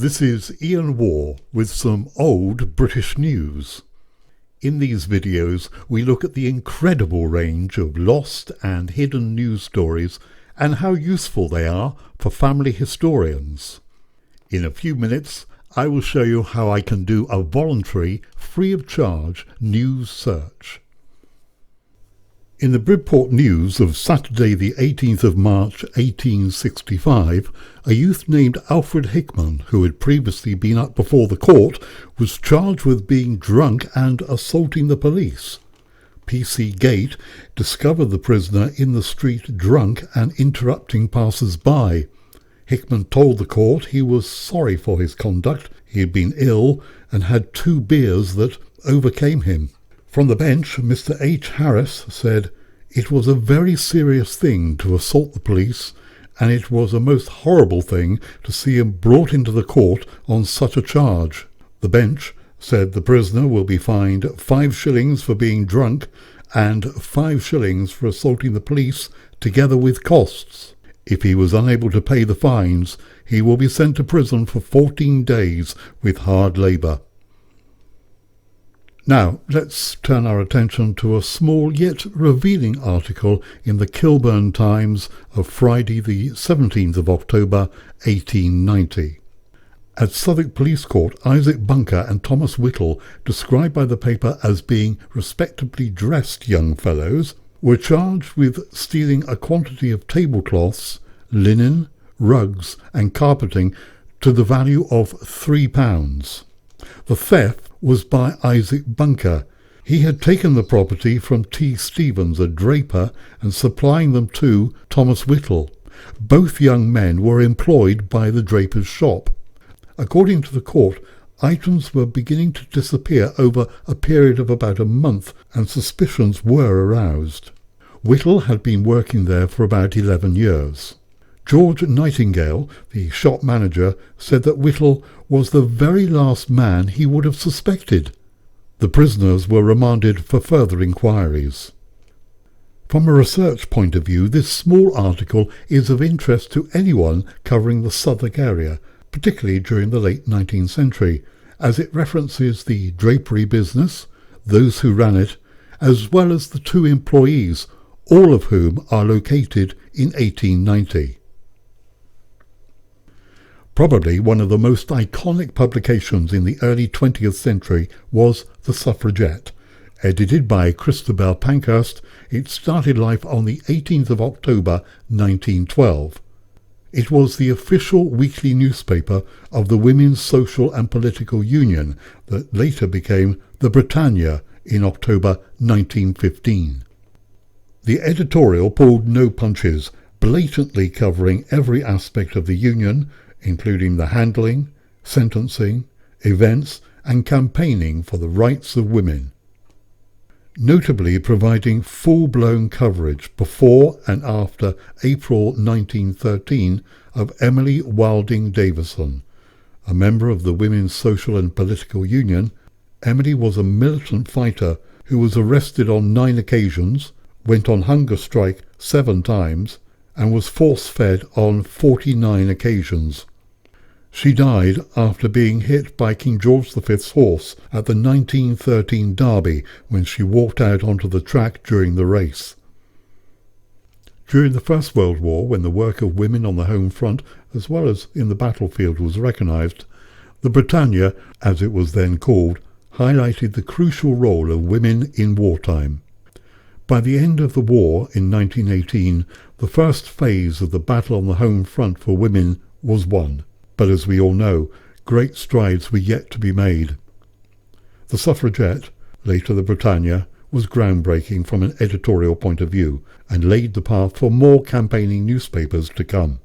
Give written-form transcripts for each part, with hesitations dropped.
This is Ian Waugh with some old British news. In these videos we look at the incredible range of lost and hidden news stories and how useful they are for family historians. In a few minutes I will show you how I can do a voluntary, free of charge news search. In the Bridport News of Saturday the 18th of March 1865, a youth named Alfred Hickman, who had previously been up before the court, was charged with being drunk and assaulting the police. P.C. Gate discovered the prisoner in the street drunk and interrupting passers-by. Hickman told the court he was sorry for his conduct, he had been ill and had 2 beers that overcame him. From the bench, Mr. H. Harris said, "It was a very serious thing to assault the police, and it was a most horrible thing to see him brought into the court on such a charge." The bench said the prisoner will be fined 5 shillings for being drunk and 5 shillings for assaulting the police, together with costs. If he was unable to pay the fines, he will be sent to prison for 14 days with hard labour. Now, let's turn our attention to a small yet revealing article in the Kilburn Times of Friday the 17th of October 1890. At Southwark Police Court, Isaac Bunker and Thomas Whittle, described by the paper as being respectably dressed young fellows, were charged with stealing a quantity of tablecloths, linen, rugs and carpeting to the value of £3. The theft was by Isaac Bunker. He had taken the property from T. Stevens, a draper, and supplying them to Thomas Whittle. Both young men were employed by the draper's shop. According to the court, items were beginning to disappear over a period of about a month, and suspicions were aroused. Whittle had been working there for about 11 years. George Nightingale, the shop manager, said that Whittle was the very last man he would have suspected. The prisoners were remanded for further inquiries. From a research point of view, this small article is of interest to anyone covering the Southwark area, particularly during the late 19th century, as it references the drapery business, those who ran it, as well as the 2 employees, all of whom are located in 1890. Probably one of the most iconic publications in the early 20th century was the Suffragette. Edited by Christabel Pankhurst, it started life on the 18th of October 1912. It was the official weekly newspaper of the Women's Social and Political Union that later became the Britannia in October 1915. The editorial pulled no punches, blatantly covering every aspect of the Union, including the handling, sentencing, events and campaigning for the rights of women. Notably providing full-blown coverage before and after April 1913 of Emily Wilding Davison. A member of the Women's Social and Political Union, Emily was a militant fighter who was arrested on 9 occasions, went on hunger strike 7 times, and was force-fed on 49 occasions. She died after being hit by King George V's horse at the 1913 Derby when she walked out onto the track during the race. During the First World War, when the work of women on the home front as well as in the battlefield was recognised, the Britannia, as it was then called, highlighted the crucial role of women in wartime. By the end of the war in 1918, the first phase of the battle on the home front for women was won. But as we all know, great strides were yet to be made. The Suffragette, later the Britannia, was groundbreaking from an editorial point of view and laid the path for more campaigning newspapers to come.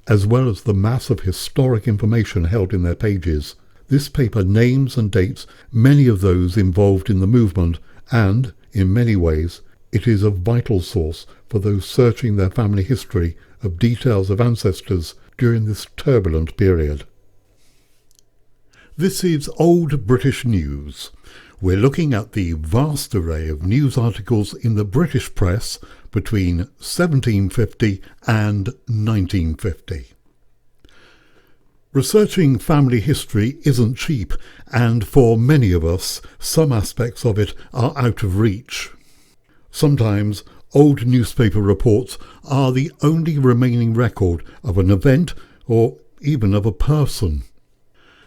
As well as the mass of historic information held in their pages, this paper names and dates many of those involved in the movement and, in many ways, it is a vital source for those searching their family history of details of ancestors during this turbulent period. This is Old British News. We're looking at the vast array of news articles in the British press between 1750 and 1950. Researching family history isn't cheap, and for many of us, some aspects of it are out of reach. Sometimes old newspaper reports are the only remaining record of an event or even of a person.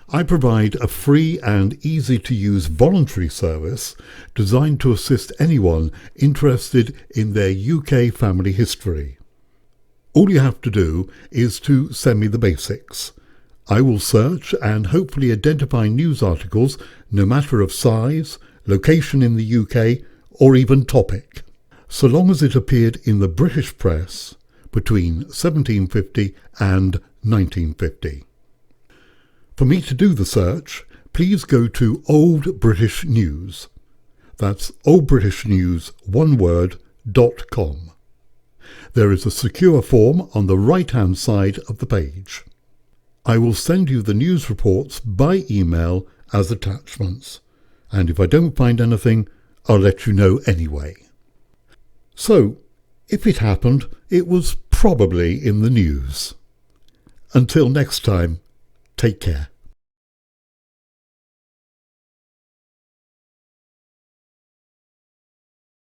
I provide a free and easy-to-use voluntary service designed to assist anyone interested in their UK family history. All you have to do is to send me the basics. I will search and hopefully identify news articles no matter of size, location in the UK, or even topic, so long as it appeared in the British press between 1750 and 1950. For me to do the search, please go to Old British News. That's oldbritishnews.com. There is a secure form on the right-hand side of the page. I will send you the news reports by email as attachments, and if I don't find anything, I'll let you know anyway. So, if it happened, it was probably in the news. Until next time, take care.